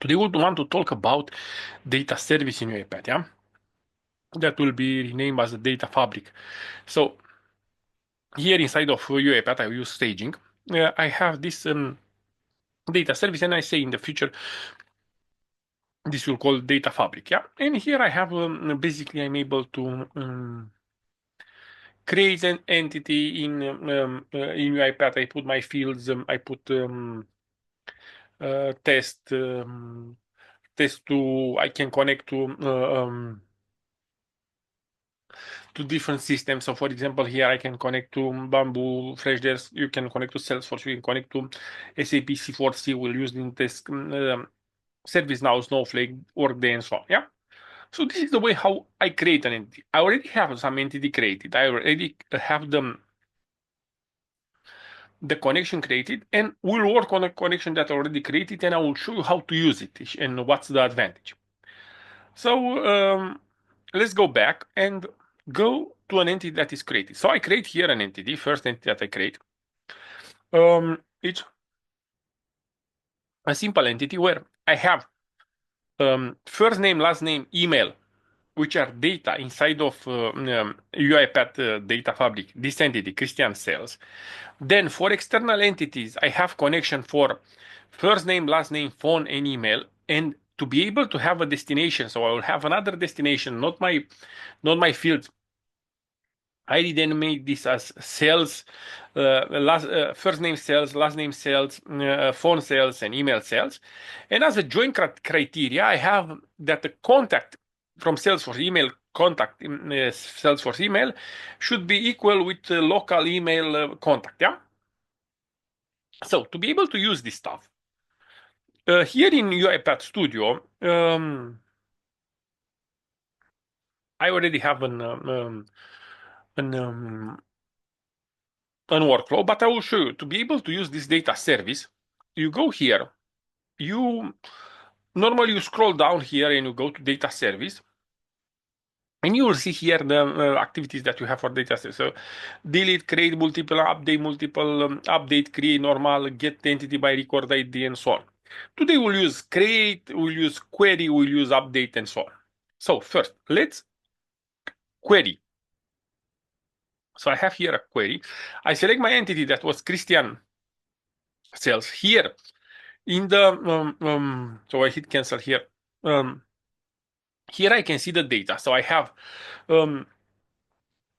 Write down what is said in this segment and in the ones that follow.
Today we want to talk about data service in UiPath, yeah? That will be renamed as the data fabric. So here inside of UiPath, I use staging. I have this data service, and I say in the future this will call data fabric, yeah? And here I have basically I'm able to create an entity in UiPath. I put my fields, I put test test to I can connect to different systems. So for example, here I can connect to Bamboo, Freshdesk, you can connect to Salesforce, you can connect to SAP C4C, we'll use in this ServiceNow, Snowflake, Workday, and so on. Yeah. So this is the way how I create an entity. I already have some entity created. I already have the connection created, and we'll work on a connection that I already created, and I will show you how to use it and what's the advantage. So let's go back and go to an entity that is created. So I create here an entity, first entity that I create. It's a simple entity where I have first name, last name, email, which are data inside of UiPath Data Fabric, this entity, Christian Sales. Then for external entities, I have connection for first name, last name, phone, and email. And to be able to have a destination, so I will have another destination, not my fields. I then made this as sales, first name sales, last name sales, phone sales, and email sales. And as a joint criteria, I have that the contact from Salesforce email contact in Salesforce email should be equal with the local email contact. Yeah. So to be able to use this stuff, here in UiPath Studio, I already have an workflow, but I will show you. To be able to use this data service, you go here, you normally you scroll down here and you go to data service, and you will see here the activities that you have for data service. So delete, create multiple, update, create normal, get entity by record ID, and so on. Today we'll use create, we'll use query, we'll use update, and so on. So first, let's query. So I have here a query. I select my entity that was Christian Sales here. In the so I hit cancel here. Here I can see the data. So I have the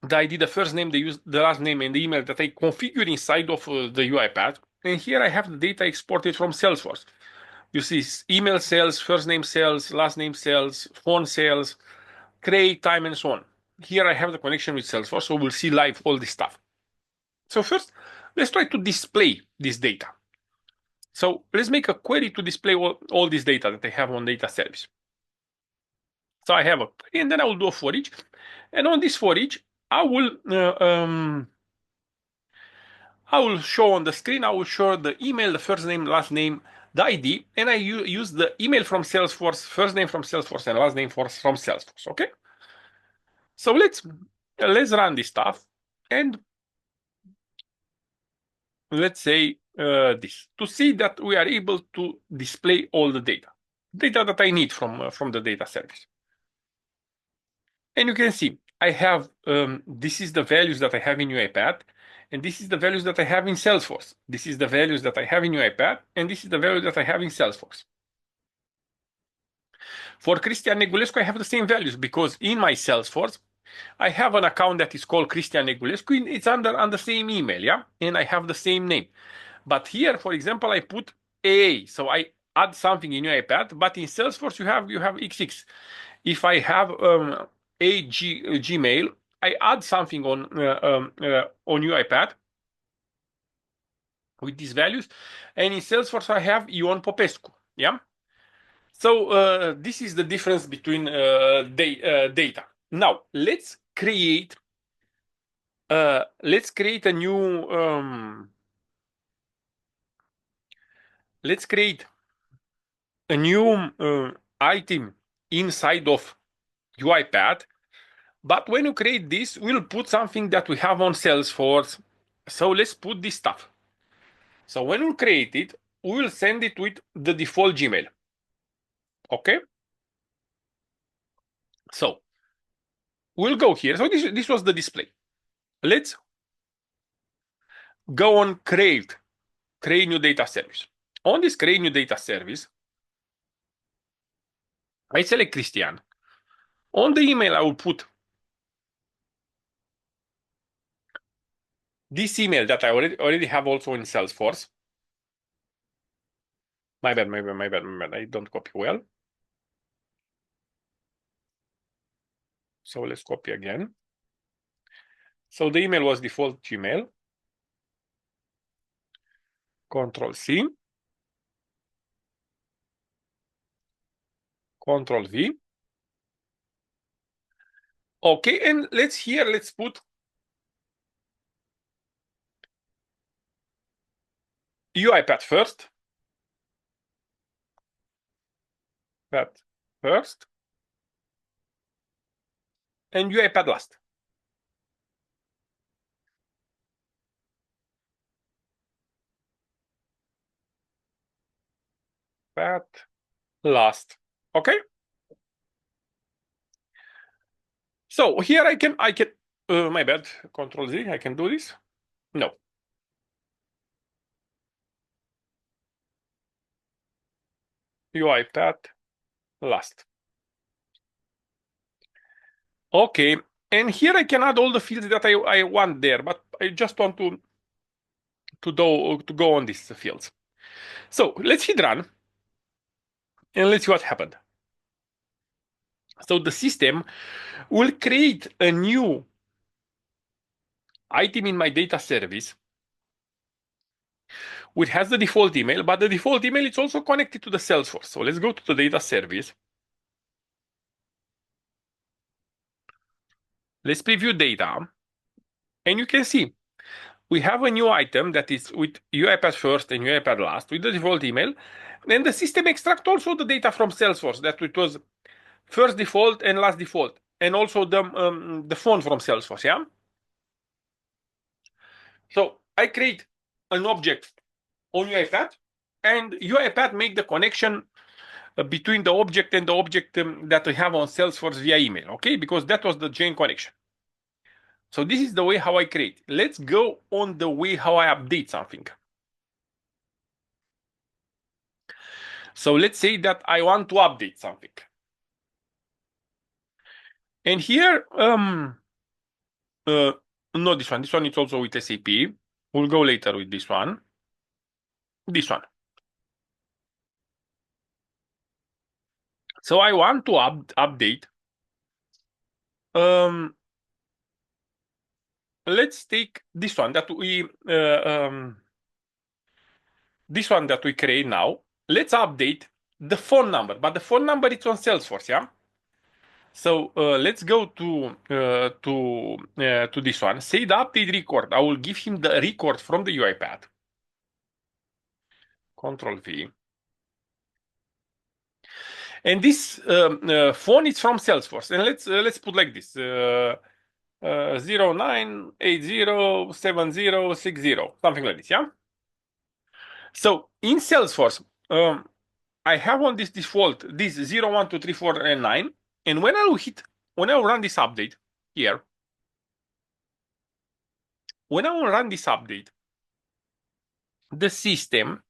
ID, the first name, the last name, and the email that I configured inside of the UiPath. And here I have the data exported from Salesforce. You see email sales, first name sales, last name sales, phone sales, create time, and so on. Here I have the connection with Salesforce, so we'll see live all this stuff. So first, let's try to display this data. So let's make a query to display all this data that I have on data service. So I have a query, and then I will do a for each. And on this for each, I will show on the screen, I will show the email, the first name, last name, the ID, and I use the email from Salesforce, first name from Salesforce, and last name from Salesforce, okay? So let's run this stuff, and let's say this, to see that we are able to display all the data that I need from the data service. And you can see, I have, this is the values that I have in UiPath, and this is the values that I have in Salesforce. This is the values that I have in UiPath, and this is the value that I have in Salesforce. For Cristian Negulescu, I have the same values because in my Salesforce, I have an account that is called Cristian Negulescu. It's under the same email, yeah? And I have the same name. But here, for example, I put AA. So I add something in UiPath, but in Salesforce, you have XX. If I have Gmail, I add something on UiPath with these values, and in Salesforce I have Ion Popescu. Yeah. So this is the difference between data. Now let's create a new item inside of UiPath. But when you create this, we'll put something that we have on Salesforce. So let's put this stuff. So when we create it, we will send it with the default Gmail. Okay. So we'll go here. So this was the display. Let's go on create new data service. On this create new data service, I select Christian. On the email, I will put this email that I already have also in Salesforce. My bad. I don't copy well. So let's copy again. So the email was default Gmail. Control C. Control V. Okay, and let's put UiPath first. Path first. And UiPath last. Path last. Okay. So here I can my bad, Control Z, I can do this. No. UiPath last. Okay, and here I can add all the fields that I want there, but I just want to go on these fields. So let's hit run, and let's see what happened. So the system will create a new item in my data service, which has the default email, but the default email is also connected to the Salesforce. So let's go to the data service. Let's preview data, and you can see we have a new item that is with UiPath first and UiPath last with the default email. And the system extract also the data from Salesforce that it was first default and last default, and also the phone from Salesforce. Yeah. So I create an object on UiPath, and UiPath make the connection between the object and the object that we have on Salesforce via email. Okay, because that was the chain connection. So this is the way how I create. Let's go on the way how I update something. So let's say that I want to update something. And here, not this one. This one is also with SAP. We'll go later with this one. This one. So I want to update. Let's take this one that we create now. Let's update the phone number, but the phone number is on Salesforce, yeah. So let's go to this one. Say the update record. I will give him the record from the UiPath. Control V. And this phone is from Salesforce. And let's put like this: 09807060, something like this. Yeah. So in Salesforce, I have on this default this 012349, and when I will run this update here, when I will run this update, the system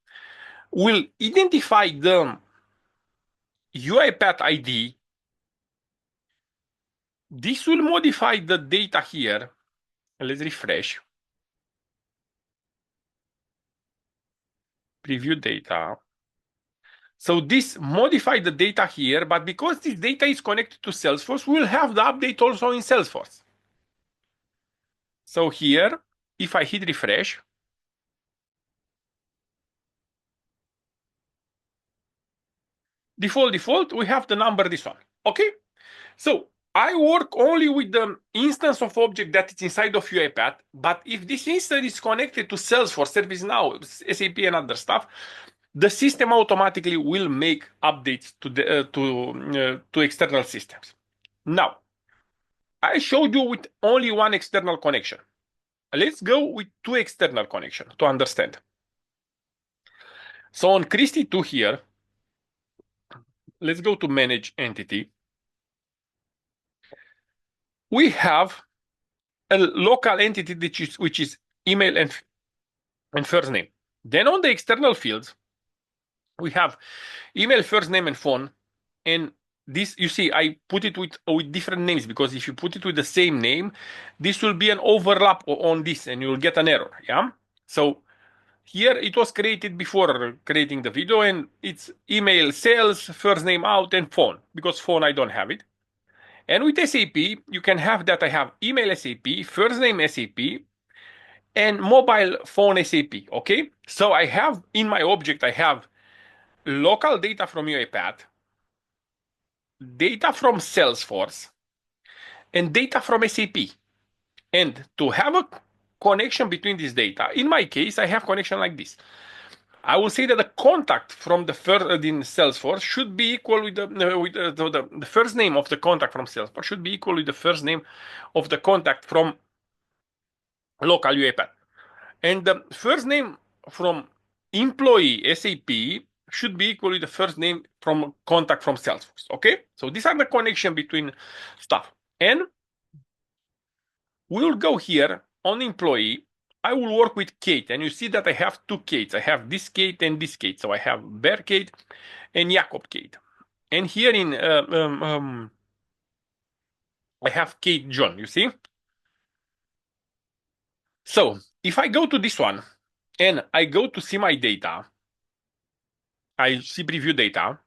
will identify the UiPath ID. This will modify the data here. Let's refresh. Preview data. So this modified the data here, but because this data is connected to Salesforce, we'll have the update also in Salesforce. So here, if I hit refresh, default, we have the number, this one. Okay? So I work only with the instance of object that is inside of UiPath, but if this instance is connected to Salesforce, ServiceNow, SAP, and other stuff, the system automatically will make updates to external systems. Now, I showed you with only one external connection. Let's go with two external connections to understand. So on Christy2 here, let's go to manage entity. We have a local entity which is email and first name. Then on the external fields, we have email, first name, and phone. And this, you see, I put it with different names because if you put it with the same name, this will be an overlap on this and you'll get an error. Yeah. So here it was created before creating the video and it's email sales, first name out, and phone because phone I don't have it. And with SAP, you can have that I have email SAP, first name SAP, and mobile phone SAP. Okay. So I have in my object, I have local data from UiPath, data from Salesforce, and data from SAP. And to have a connection between this data, in my case, I have connection like this. I will say that the contact from the first in Salesforce should be equal with the first name of the contact from Salesforce should be equal with the first name of the contact from local UiPath. And the first name from employee SAP should be equal to the first name from contact from Salesforce. Okay, so these are the connection between stuff. And we'll go here on employee. I will work with Kate, and you see that I have two Kates. I have this Kate and this Kate. So I have Bear Kate and Jacob Kate. And here in I have Kate John. You see. So if I go to this one and I go to see my data, I see preview data.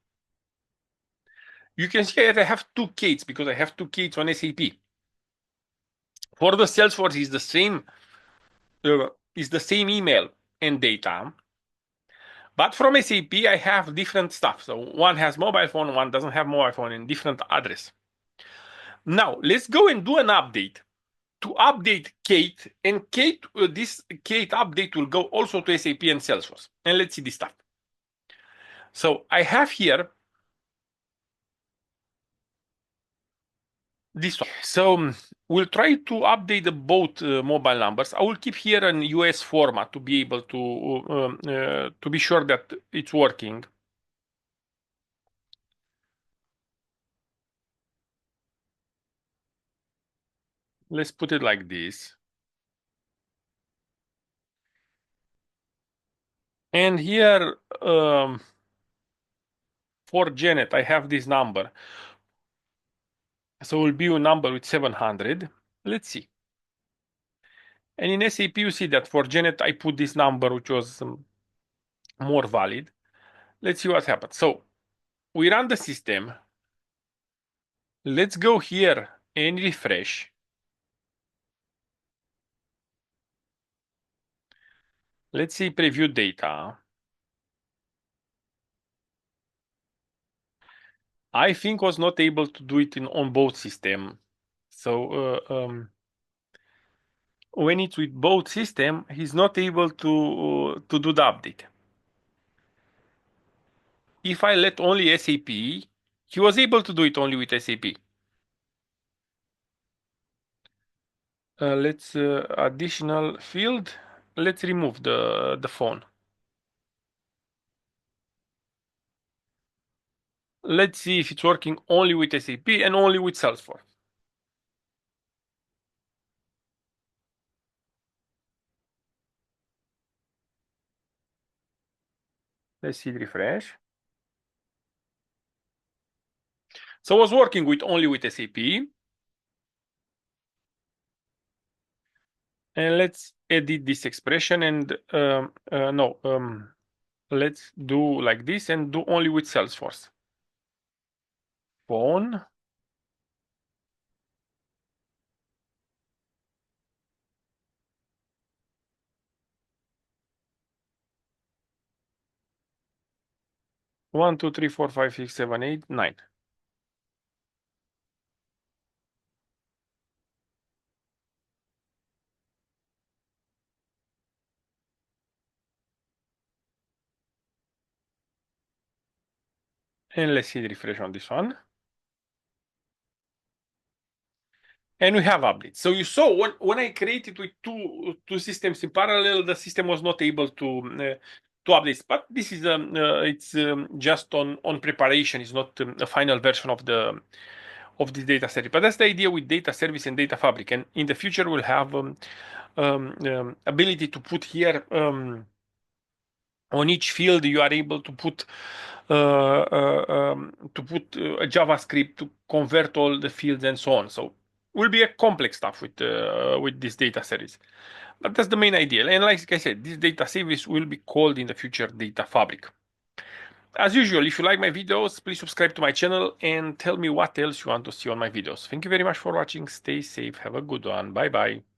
You can see that I have two Kates because I have two Kates on SAP. For the Salesforce is the same email and data, but from SAP I have different stuff. So one has mobile phone, one doesn't have mobile phone, and different address. Now let's go and do an update to update Kate, and Kate this Kate update will go also to SAP and Salesforce. And let's see this stuff. So I have here this one. So we'll try to update the both mobile numbers. I will keep here an US format to be able to be sure that it's working. Let's put it like this. And here for Janet, I have this number. So it will be a number with 700. Let's see. And in SAP, you see that for Janet, I put this number, which was more valid. Let's see what happens. So we run the system. Let's go here and refresh. Let's see preview data. I think was not able to do it on both system. So when it's with both system, he's not able to do the update. If I let only SAP, he was able to do it only with SAP. Let's additional field. Let's remove the phone. Let's see if it's working only with SAP and only with Salesforce. Let's see refresh. So I was working only with SAP. And let's edit this expression and let's do like this and do only with Salesforce. Phone. One, two, three, four, five, six, seven, eight, nine. And let's see the refresh on this one. And we have updates. So you saw when I created with two systems in parallel, the system was not able to updates. But this is it's just on preparation. It's not a final version of the data service. But that's the idea with data service and data fabric. And in the future, we'll have ability to put here. On each field, you are able to put a JavaScript to convert all the fields and so on. So will be a complex stuff with this data series. But that's the main idea. And like I said, this data service will be called in the future data fabric. As usual, if you like my videos, please subscribe to my channel and tell me what else you want to see on my videos. Thank you very much for watching. Stay safe. Have a good one. Bye bye.